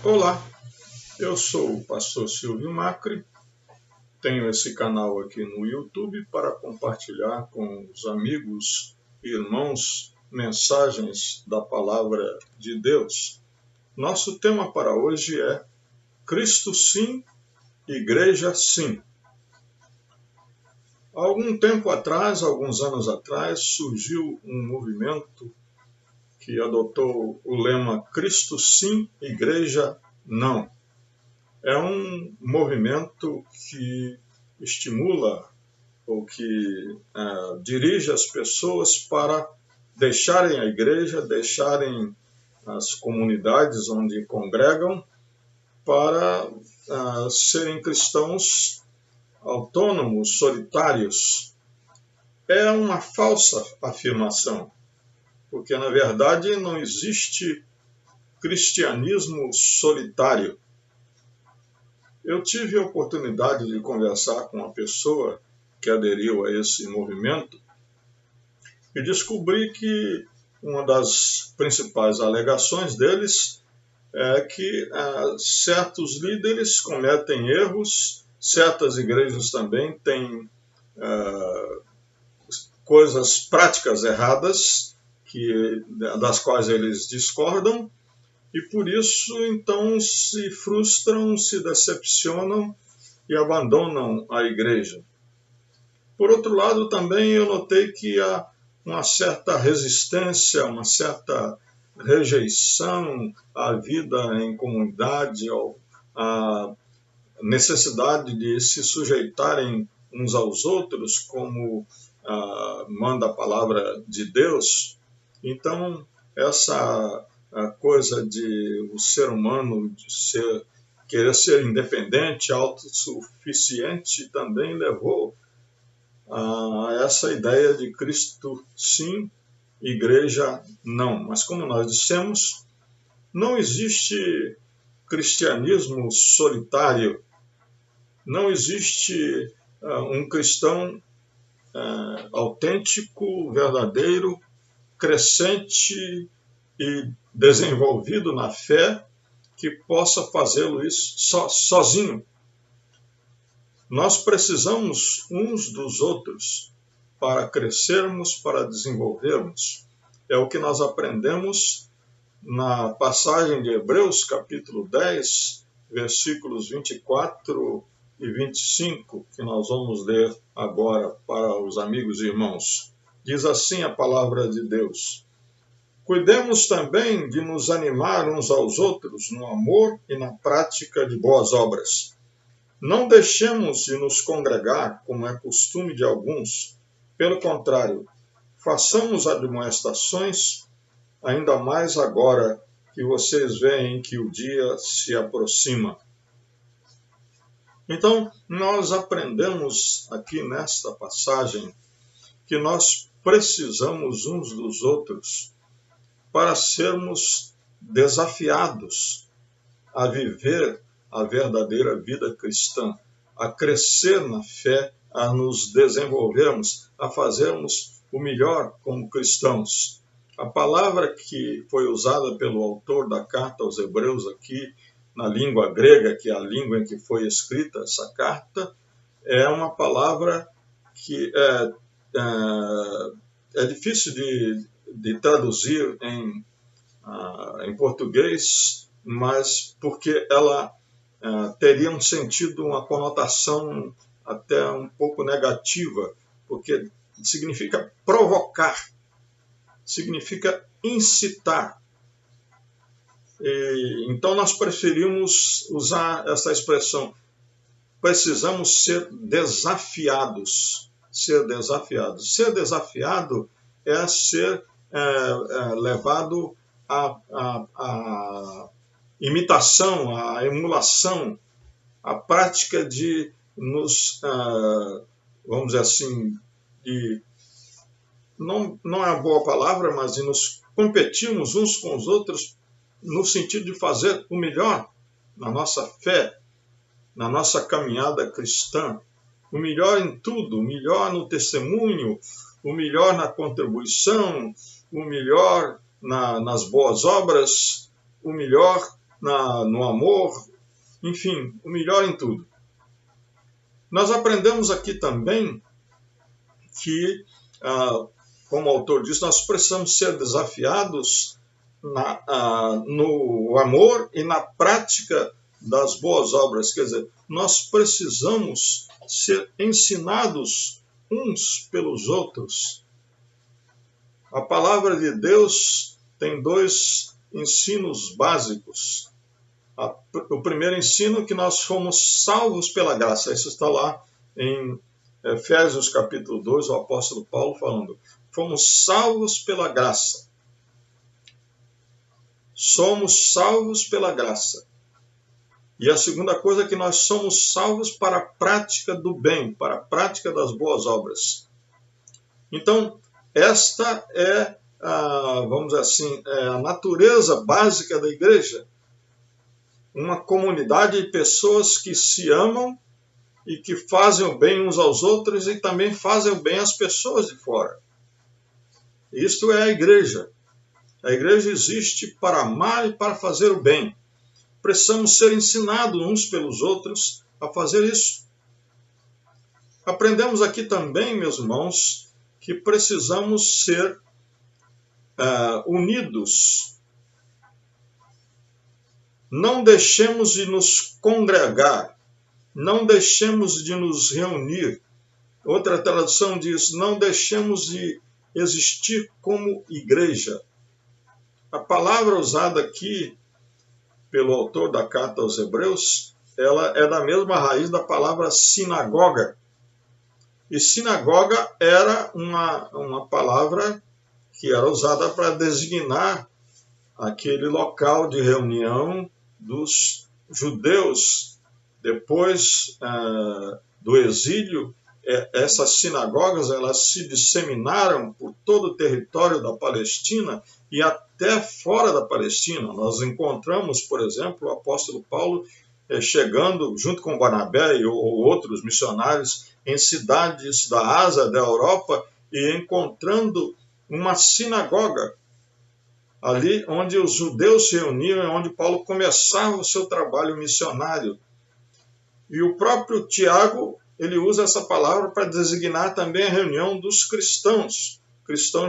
Olá, eu sou o pastor Silvio Macri, tenho esse canal aqui no YouTube para compartilhar com os amigos e irmãos mensagens da Palavra de Deus. Nosso tema para hoje é Cristo sim, Igreja sim. Há algum tempo atrás, alguns anos atrás, surgiu um movimento que adotou o lema Cristo sim, Igreja não. É um movimento que estimula ou que dirige as pessoas para deixarem a igreja, deixarem as comunidades onde congregam, para serem cristãos autônomos, solitários. É uma falsa afirmação, porque na verdade não existe cristianismo solitário. Eu tive a oportunidade de conversar com uma pessoa que aderiu a esse movimento e descobri que uma das principais alegações deles é que certos líderes cometem erros, certas igrejas também têm práticas erradas das quais eles discordam, e por isso, então, se frustram, se decepcionam e abandonam a igreja. Por outro lado, também eu notei que há uma certa resistência, uma certa rejeição à vida em comunidade, à necessidade de se sujeitarem uns aos outros, como manda a palavra de Deus. Então, essa coisa de o ser humano querer ser independente, autossuficiente, também levou a essa ideia de Cristo sim, igreja não. Mas como nós dissemos, não existe cristianismo solitário, não existe um cristão autêntico, verdadeiro, crescente e desenvolvido na fé, que possa fazê-lo isso sozinho. Nós precisamos uns dos outros para crescermos, para desenvolvermos. É o que nós aprendemos na passagem de Hebreus, capítulo 10, versículos 24 e 25, que nós vamos ler agora para os amigos e irmãos. Diz assim a palavra de Deus: Cuidemos também de nos animar uns aos outros no amor e na prática de boas obras. Não deixemos de nos congregar, como é costume de alguns. Pelo contrário, façamos admoestações, ainda mais agora que vocês veem que o dia se aproxima. Então, nós aprendemos aqui nesta passagem que nós precisamos uns dos outros para sermos desafiados a viver a verdadeira vida cristã, a crescer na fé, a nos desenvolvermos, a fazermos o melhor como cristãos. A palavra que foi usada pelo autor da carta aos Hebreus aqui, na língua grega, que é a língua em que foi escrita essa carta, é uma palavra que é difícil de traduzir em português, mas porque ela teria um sentido, uma conotação até um pouco negativa, porque significa provocar, significa incitar. Então nós preferimos usar essa expressão. Precisamos ser desafiados. Ser desafiados. Ser desafiado é ser levado à imitação, à emulação, à prática de nos, vamos dizer assim, não é uma boa palavra, mas de nos competirmos uns com os outros no sentido de fazer o melhor na nossa fé, na nossa caminhada cristã, o melhor em tudo, o melhor no testemunho, o melhor na contribuição, o melhor nas boas obras, o melhor no amor, enfim, o melhor em tudo. Nós aprendemos aqui também que, como o autor diz, nós precisamos ser desafiados no amor e na prática das boas obras. Quer dizer, nós precisamos ser ensinados uns pelos outros. A palavra de Deus tem dois ensinos básicos. O primeiro ensino é que nós fomos salvos pela graça. Isso está lá em Efésios capítulo 2, o apóstolo Paulo falando. Fomos salvos pela graça. Somos salvos pela graça. E a segunda coisa é que nós somos salvos para a prática do bem, para a prática das boas obras. Então, esta é, vamos dizer assim, a natureza básica da igreja. Uma comunidade de pessoas que se amam e que fazem o bem uns aos outros e também fazem o bem às pessoas de fora. Isto é a igreja. A igreja existe para amar e para fazer o bem. Precisamos ser ensinados uns pelos outros a fazer isso. Aprendemos aqui também, meus irmãos, que precisamos ser unidos. Não deixemos de nos congregar, não deixemos de nos reunir. Outra tradução diz, não deixemos de existir como igreja. A palavra usada aqui pelo autor da carta aos Hebreus, ela é da mesma raiz da palavra sinagoga. E sinagoga era uma palavra que era usada para designar aquele local de reunião dos judeus. Depois do exílio, essas sinagogas elas se disseminaram por todo o território da Palestina e até fora da Palestina. Nós encontramos, por exemplo, o apóstolo Paulo chegando junto com Barnabé ou outros missionários em cidades da Ásia, da Europa, e encontrando uma sinagoga ali onde os judeus se reuniam, onde Paulo começava o seu trabalho missionário. E o próprio Tiago, ele usa essa palavra para designar também a reunião dos cristãos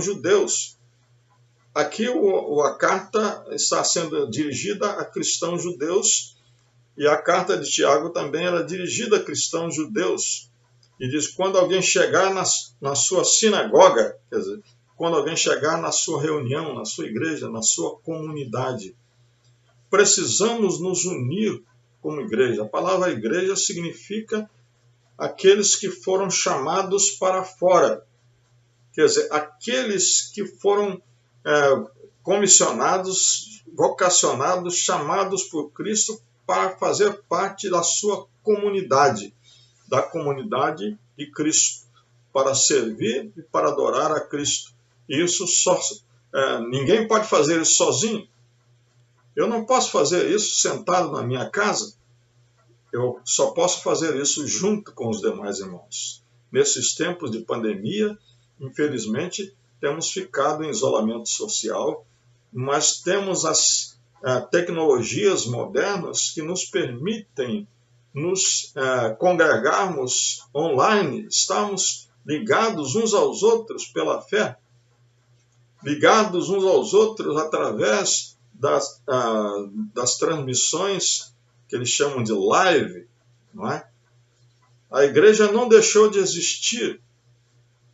judeus. Aqui a carta está sendo dirigida a cristãos judeus, e a carta de Tiago também era dirigida a cristãos judeus. E diz, quando alguém chegar na sua sinagoga, quer dizer, quando alguém chegar na sua reunião, na sua igreja, na sua comunidade, precisamos nos unir como igreja. A palavra igreja significa aqueles que foram chamados para fora. Quer dizer, aqueles que foram comissionados, vocacionados, chamados por Cristo para fazer parte da sua comunidade, da comunidade de Cristo, para servir e para adorar a Cristo. E isso ninguém pode fazer isso sozinho. Eu não posso fazer isso sentado na minha casa. Eu só posso fazer isso junto com os demais irmãos. Nesses tempos de pandemia, infelizmente, temos ficado em isolamento social, mas temos as tecnologias modernas que nos permitem nos congregarmos online, estarmos ligados uns aos outros pela fé, ligados uns aos outros através das transmissões que eles chamam de live, não é? A igreja não deixou de existir,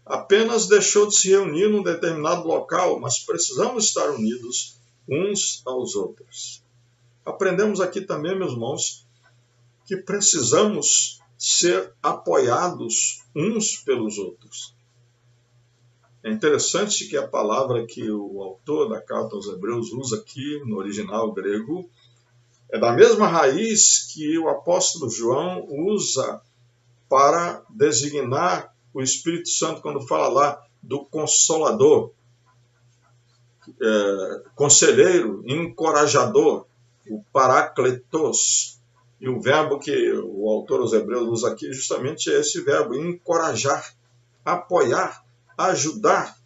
apenas deixou de se reunir num determinado local, mas precisamos estar unidos uns aos outros. Aprendemos aqui também, meus irmãos, que precisamos ser apoiados uns pelos outros. É interessante que a palavra que o autor da carta aos Hebreus usa aqui no original grego é da mesma raiz que o apóstolo João usa para designar o Espírito Santo quando fala lá do Consolador, conselheiro, encorajador, o Parakletos. E o verbo que o autor aos Hebreus usa aqui justamente é esse verbo, encorajar, apoiar, ajudar,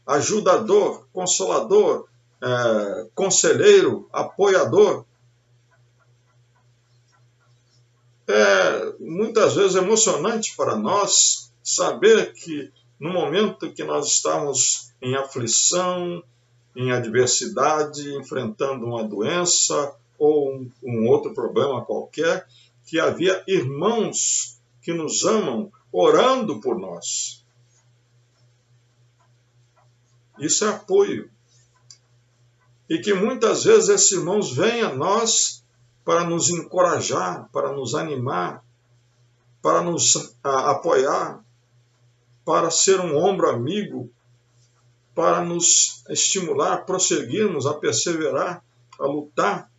ajudador, consolador, conselheiro, apoiador. É muitas vezes emocionante para nós saber que no momento que nós estamos em aflição, em adversidade, enfrentando uma doença ou um outro problema qualquer, que havia irmãos que nos amam orando por nós. Isso é apoio. E que muitas vezes esses irmãos vêm a nós para nos encorajar, para nos animar, para nos apoiar, para ser um ombro amigo, para nos estimular a prosseguirmos, a perseverar, a lutar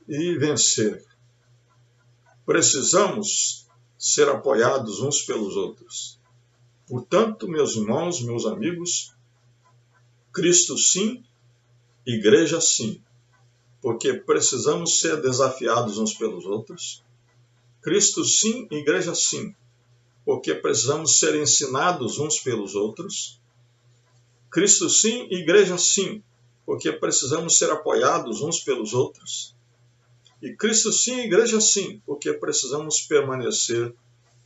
e vencer. Precisamos ser apoiados uns pelos outros. Portanto, meus irmãos, meus amigos, Cristo sim, igreja sim, porque precisamos ser desafiados uns pelos outros. Cristo sim, igreja sim, porque precisamos ser ensinados uns pelos outros. Cristo sim, igreja sim, porque precisamos ser apoiados uns pelos outros. E Cristo sim, igreja sim, porque precisamos permanecer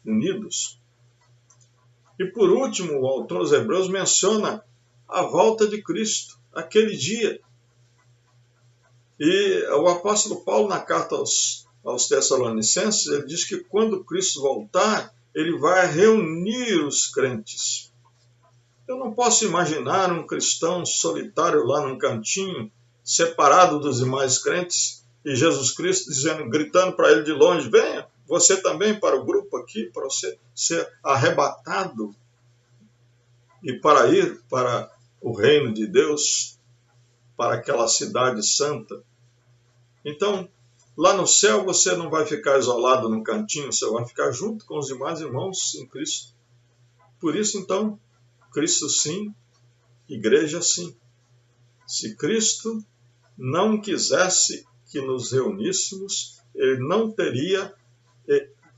unidos. E por último, o autor aos Hebreus menciona a volta de Cristo, aquele dia. E o apóstolo Paulo, na carta aos Tessalonicenses, ele diz que quando Cristo voltar, ele vai reunir os crentes. Eu não posso imaginar um cristão solitário lá num cantinho, separado dos demais crentes, e Jesus Cristo gritando para ele de longe: venha, você também para o grupo aqui, para você ser arrebatado e para ir para o reino de Deus, para aquela cidade santa. Então, lá no céu você não vai ficar isolado num cantinho, você vai ficar junto com os demais irmãos em Cristo. Por isso, então, Cristo sim, igreja sim. Se Cristo não quisesse que nos reuníssemos, ele não teria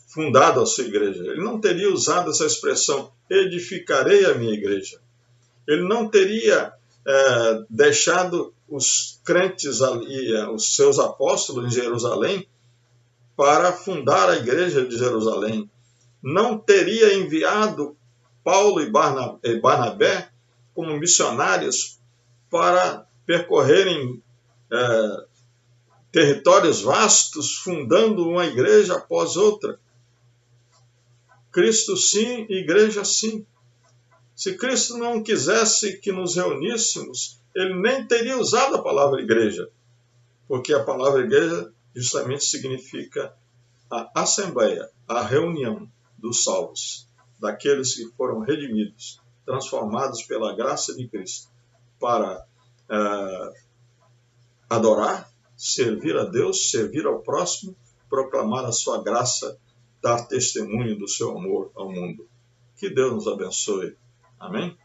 fundado a sua igreja. Ele não teria usado essa expressão, edificarei a minha igreja. Ele não teria deixado os crentes ali, os seus apóstolos em Jerusalém, para fundar a igreja de Jerusalém. Não teria enviado Paulo e Barnabé como missionários para percorrerem territórios vastos, fundando uma igreja após outra. Cristo sim, igreja sim. Se Cristo não quisesse que nos reuníssemos, ele nem teria usado a palavra igreja, porque a palavra igreja justamente significa a assembleia, a reunião dos salvos, daqueles que foram redimidos, transformados pela graça de Cristo, para adorar, servir a Deus, servir ao próximo, proclamar a sua graça, dar testemunho do seu amor ao mundo. Que Deus nos abençoe. Amém?